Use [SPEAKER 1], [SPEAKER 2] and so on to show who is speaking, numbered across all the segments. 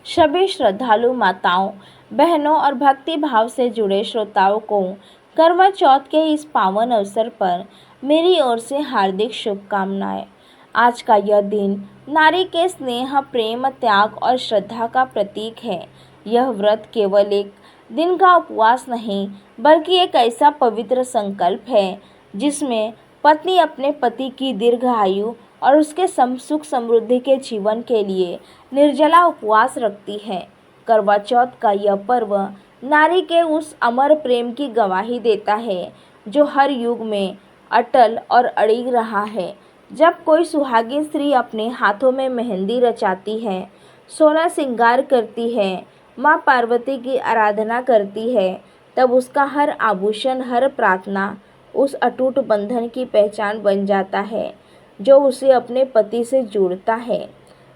[SPEAKER 1] सभी श्रद्धालु माताओं, बहनों और भक्ति भाव से जुड़े श्रोताओं को करवा चौथ के इस पावन अवसर पर मेरी ओर से हार्दिक शुभकामनाएं। आज का यह दिन नारी के स्नेह, प्रेम, त्याग और श्रद्धा का प्रतीक है। यह व्रत केवल एक दिन का उपवास नहीं, बल्कि एक ऐसा पवित्र संकल्प है जिसमें पत्नी अपने पति की दीर्घ आयु और उसके सुख समृद्धि के जीवन के लिए निर्जला उपवास रखती है। करवा चौथ का यह पर्व नारी के उस अमर प्रेम की गवाही देता है जो हर युग में अटल और अड़िग रहा है। जब कोई सुहागिन स्त्री अपने हाथों में मेहंदी रचाती है, सोलह श्रृंगार करती है, माँ पार्वती की आराधना करती है, तब उसका हर आभूषण, हर प्रार्थना उस अटूट बंधन की पहचान बन जाता है जो उसे अपने पति से जोड़ता है।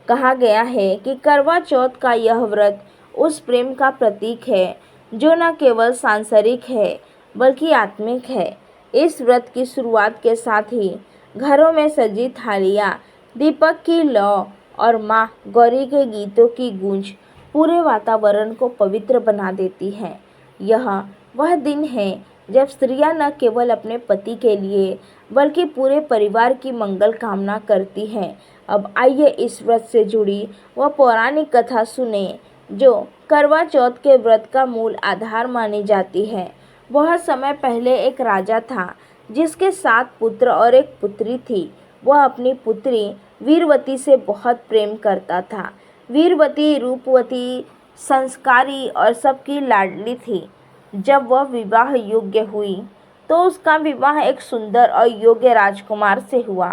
[SPEAKER 1] कहा गया है कि करवा चौथ का यह व्रत उस प्रेम का प्रतीक है जो न केवल सांसारिक है बल्कि आत्मिक है। इस व्रत की शुरुआत के साथ ही घरों में सजी थालियाँ, दीपक की लौ और माँ गौरी के गीतों की गूंज पूरे वातावरण को पवित्र बना देती है। यह वह दिन है जब स्त्रियां न केवल अपने पति के लिए बल्कि पूरे परिवार की मंगल कामना करती हैं। अब आइए इस व्रत से जुड़ी वह पौराणिक कथा सुने जो करवा चौथ के व्रत का मूल आधार मानी जाती है। वह समय पहले एक राजा था जिसके 7 पुत्र और एक पुत्री थी। वह अपनी पुत्री वीरवती से बहुत प्रेम करता था। वीरवती रूपवती, संस्कारी और सबकी लाडली थी। जब वह विवाह योग्य हुई तो उसका विवाह एक सुंदर और योग्य राजकुमार से हुआ।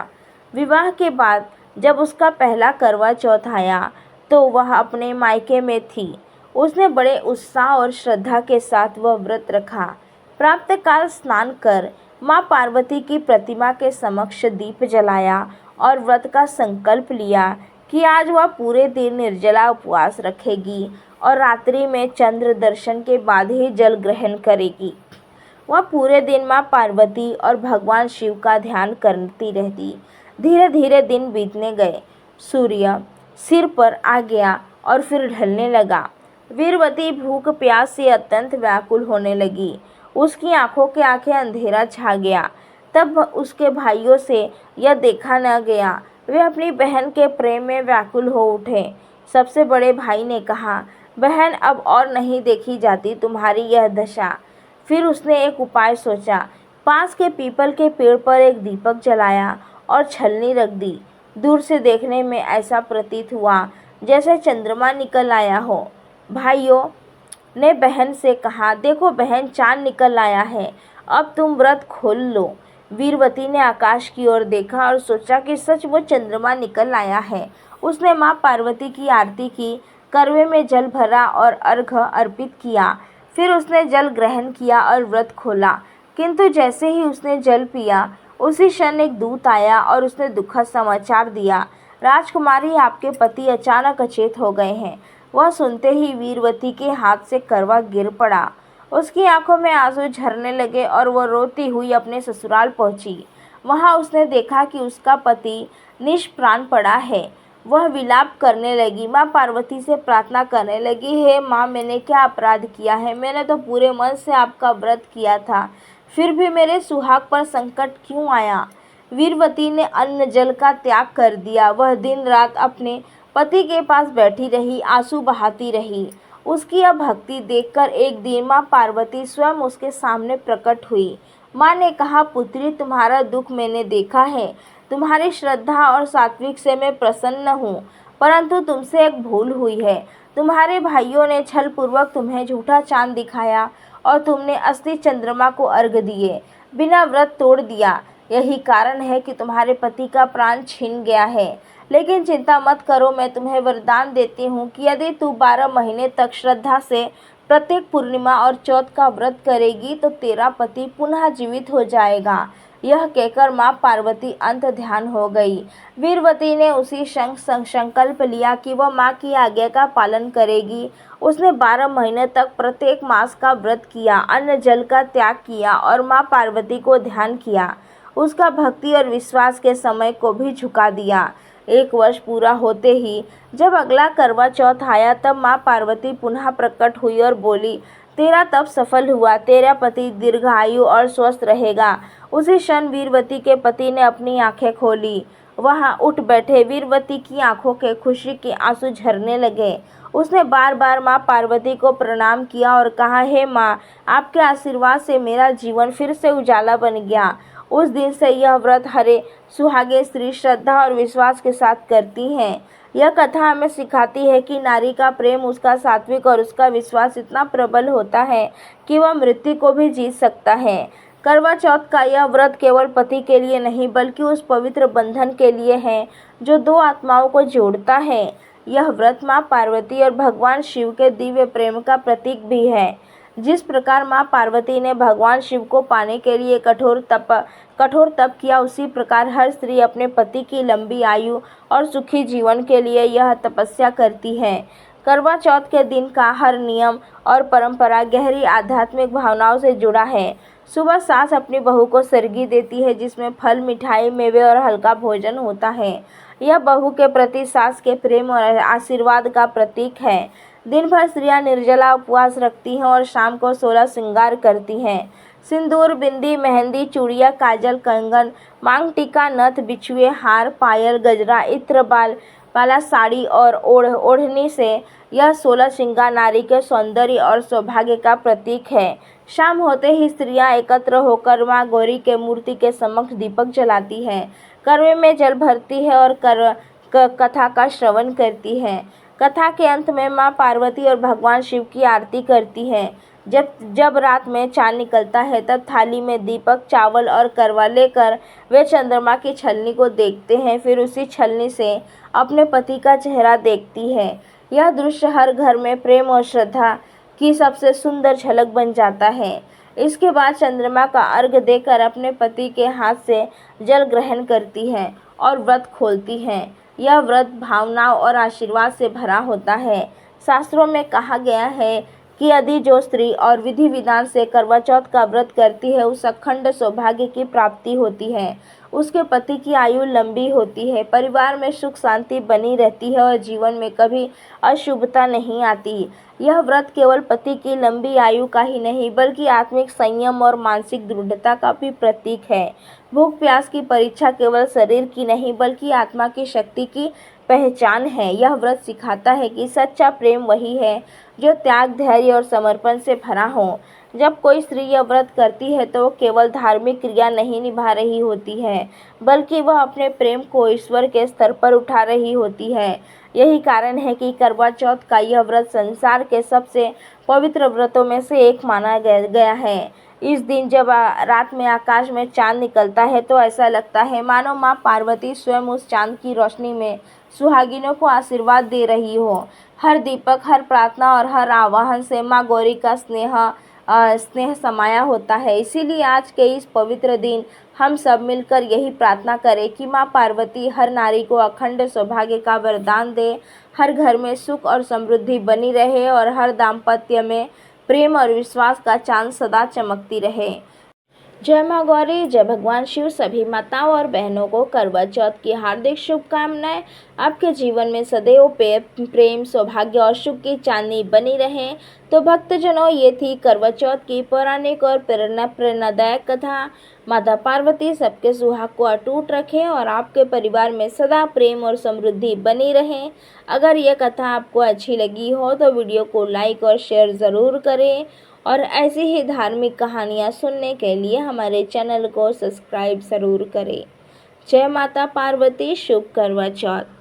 [SPEAKER 1] विवाह के बाद जब उसका पहला करवा चौथ आया तो वह अपने मायके में थी। उसने बड़े उत्साह और श्रद्धा के साथ वह व्रत रखा। प्रातःकाल स्नान कर माँ पार्वती की प्रतिमा के समक्ष दीप जलाया और व्रत का संकल्प लिया कि आज वह पूरे दिन निर्जला उपवास रखेगी और रात्रि में चंद्र दर्शन के बाद ही जल ग्रहण करेगी। वह पूरे दिन माँ पार्वती और भगवान शिव का ध्यान करती रहती। धीरे धीरे दिन बीतने गए। सूर्य सिर पर आ गया और फिर ढलने लगा। वीरवती भूख प्यास से अत्यंत व्याकुल होने लगी। उसकी आंखों के आगे अंधेरा छा गया। तब उसके भाइयों से यह देखा न गया। वे अपनी बहन के प्रेम में व्याकुल हो उठे। सबसे बड़े भाई ने कहा, बहन अब और नहीं देखी जाती तुम्हारी यह दशा। फिर उसने एक उपाय सोचा। पास के पीपल के पेड़ पर एक दीपक जलाया और छलनी रख दी। दूर से देखने में ऐसा प्रतीत हुआ जैसे चंद्रमा निकल आया हो। भाइयों ने बहन से कहा, देखो बहन, चांद निकल आया है, अब तुम व्रत खोल लो। वीरवती ने आकाश की ओर देखा और सोचा कि सच वो चंद्रमा निकल आया है। उसने माँ पार्वती की आरती की, करवे में जल भरा और अर्घ्य अर्पित किया। फिर उसने जल ग्रहण किया और व्रत खोला। किंतु जैसे ही उसने जल पिया, उसी क्षण एक दूत आया और उसने दुखद समाचार दिया, राजकुमारी, आपके पति अचानक अचेत हो गए हैं। वह सुनते ही वीरवती के हाथ से करवा गिर पड़ा। उसकी आंखों में आंसू झरने लगे और वह रोती हुई अपने ससुराल पहुंची। वहां उसने देखा कि उसका पति निष्प्राण पड़ा है। वह विलाप करने लगी, माँ पार्वती से प्रार्थना करने लगी, हे माँ, मैंने क्या अपराध किया है? मैंने तो पूरे मन से आपका व्रत किया था, फिर भी मेरे सुहाग पर संकट क्यों आया? वीरवती ने अन्न जल का त्याग कर दिया। वह दिन रात अपने पति के पास बैठी रही, आंसू बहाती रही। उसकी यह भक्ति देखकर एक दिन माँ पार्वती स्वयं उसके सामने प्रकट हुई। माँ ने कहा, पुत्री, तुम्हारा दुख मैंने देखा है। तुम्हारी श्रद्धा और सात्विक से मैं प्रसन्न हूँ, परंतु तुमसे एक भूल हुई है। तुम्हारे भाइयों ने छलपूर्वक तुम्हें झूठा चांद दिखाया और तुमने असली चंद्रमा को अर्घ्य दिए, बिना व्रत तोड़ दिया। यही कारण है कि तुम्हारे पति का प्राण छिन गया है। लेकिन चिंता मत करो, मैं तुम्हें वरदान देती हूँ कि यदि तू 12 महीने तक श्रद्धा से प्रत्येक पूर्णिमा और चौथ का व्रत करेगी तो तेरा पति पुनः जीवित हो जाएगा। यह कहकर माँ पार्वती अंत ध्यान हो गई। वीरवती ने उसी क्षण संकल्प लिया कि वह माँ की आज्ञा का पालन करेगी। उसने 12 महीने तक प्रत्येक मास का व्रत किया, अन्न जल का त्याग किया और माँ पार्वती को ध्यान किया। उसका भक्ति और विश्वास के समय को भी झुका दिया। 1 वर्ष पूरा होते ही जब अगला करवा चौथ आया तब माँ पार्वती पुनः प्रकट हुई और बोली, तेरा तप सफल हुआ, तेरा पति दीर्घायु और स्वस्थ रहेगा। उसी क्षण वीरवती के पति ने अपनी आंखें खोली, वहां उठ बैठे। वीरवती की आंखों के खुशी के आंसू झरने लगे। उसने बार बार माँ पार्वती को प्रणाम किया और कहा, हे माँ, आपके आशीर्वाद से मेरा जीवन फिर से उजाला बन गया। उस दिन से यह व्रत हरे सुहागे स्त्री श्रद्धा और विश्वास के साथ करती हैं। यह कथा हमें सिखाती है कि नारी का प्रेम, उसका सात्विक और उसका विश्वास इतना प्रबल होता है कि वह मृत्यु को भी जीत सकता है। करवा चौथ का यह व्रत केवल पति के लिए नहीं बल्कि उस पवित्र बंधन के लिए है जो दो आत्माओं को जोड़ता है। यह व्रत माँ पार्वती और भगवान शिव के दिव्य प्रेम का प्रतीक भी है। जिस प्रकार माँ पार्वती ने भगवान शिव को पाने के लिए कठोर तप किया, उसी प्रकार हर स्त्री अपने पति की लंबी आयु और सुखी जीवन के लिए यह तपस्या करती है। करवा चौथ के दिन का हर नियम और परंपरा गहरी आध्यात्मिक भावनाओं से जुड़ा है। सुबह सास अपनी बहू को सरगी देती है, जिसमें फल, मिठाई, मेवे और हल्का भोजन होता है। यह बहू के प्रति सास के प्रेम और आशीर्वाद का प्रतीक है। दिन भर स्त्रियां निर्जला उपवास रखती हैं और शाम को 16 श्रृंगार करती हैं। सिंदूर, बिंदी, मेहंदी, चूड़ियाँ, काजल, कंगन, मांग टीका, नथ, बिछुए, हार, पायल, गजरा, इत्र, बाला, साड़ी और ओढ़नी से यह 16 श्रृंगार नारी के सौंदर्य और सौभाग्य का प्रतीक है। शाम होते ही स्त्रियां एकत्र होकर माँ गौरी के मूर्ति के समक्ष दीपक जलाती हैं, करवे में जल भरती है और कथा का श्रवण करती है। कथा के अंत में माँ पार्वती और भगवान शिव की आरती करती हैं। जब रात में चाँद निकलता है तब थाली में दीपक, चावल और करवा लेकर वे चंद्रमा की छलनी को देखते हैं, फिर उसी छलनी से अपने पति का चेहरा देखती है। यह दृश्य हर घर में प्रेम और श्रद्धा की सबसे सुंदर झलक बन जाता है। इसके बाद चंद्रमा का अर्घ्य देकर अपने पति के हाथ से जल ग्रहण करती है और व्रत खोलती है। यह व्रत भावनाओं और आशीर्वाद से भरा होता है। शास्त्रों में कहा गया है कि यदि जो स्त्री और विधि विधान से करवा चौथ का व्रत करती है, उस अखंड सौभाग्य की प्राप्ति होती है, उसके पति की आयु लंबी होती है, परिवार में सुख शांति बनी रहती है और जीवन में कभी अशुभता नहीं आती। यह व्रत केवल पति की लंबी आयु का ही नहीं बल्कि आत्मिक संयम और मानसिक दृढ़ता का भी प्रतीक है। भूख प्यास की परीक्षा केवल शरीर की नहीं बल्कि आत्मा की शक्ति की पहचान है। यह व्रत सिखाता है कि सच्चा प्रेम वही है जो त्याग, धैर्य और समर्पण से भरा हो। जब कोई स्त्री यह व्रत करती है तो वो केवल धार्मिक क्रिया नहीं निभा रही होती है बल्कि वह अपने प्रेम को ईश्वर के स्तर पर उठा रही होती है। यही कारण है कि करवा चौथ का यह व्रत संसार के सबसे पवित्र व्रतों में से एक माना गया है। इस दिन जब रात में आकाश में चांद निकलता है तो ऐसा लगता है मानो माँ पार्वती स्वयं उस चांद की रोशनी में सुहागिनों को आशीर्वाद दे रही हो। हर दीपक, हर प्रार्थना और हर आवाहन से माँ गौरी का स्नेह समाया होता है। इसीलिए आज के इस पवित्र दिन हम सब मिलकर यही प्रार्थना करें कि माँ पार्वती हर नारी को अखंड सौभाग्य का वरदान दे, हर घर में सुख और समृद्धि बनी रहे और हर दाम्पत्य में प्रेम और विश्वास का चांद सदा चमकती रहे। जय माँ गौरी, जय भगवान शिव। सभी माताओं और बहनों को करवा चौथ की हार्दिक शुभकामनाएं। आपके जीवन में सदैव प्रेम, सौभाग्य और सुख की चांदनी बनी रहे। तो भक्तजनों, ये थी करवा चौथ की पौराणिक और प्रेरणादायक कथा। माता पार्वती सबके सुहाग को अटूट रखें और आपके परिवार में सदा प्रेम और समृद्धि बनी रहे। अगर यह कथा आपको अच्छी लगी हो तो वीडियो को लाइक और शेयर ज़रूर करें और ऐसी ही धार्मिक कहानियाँ सुनने के लिए हमारे चैनल को सब्सक्राइब ज़रूर करें। जय माता पार्वती, शुभ करवा चौथ।